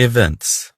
Events.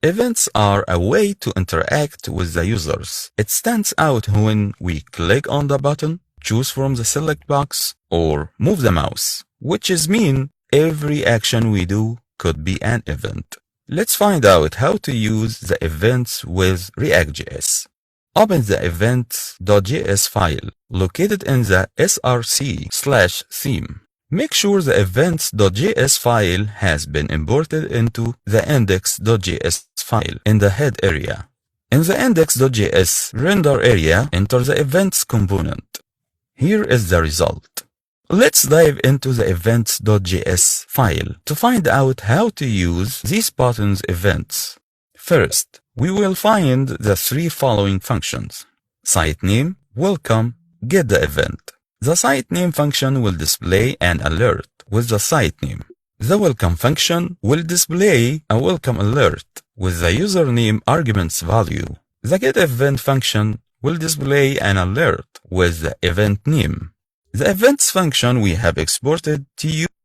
Events are a way to interact with the users. It stands out when we click on the button, choose from the select box, or move the mouse, which is mean every action we do could be an event. Let's find out how to use the events with React.js. Open the events.js file located in the src/theme. Make sure the events.js file has been imported into the index.js file in the head area. In the index.js render area, enter the events component. Here is the result. Let's dive into the events.js file to find out how to use these buttons events. First, we will find the three following functions: site name, welcome, get the event. The site name function will display an alert with the site name. The welcome function will display a welcome alert with the username argument's value. The get event function will display an alert with the event name. The events function we have exported to use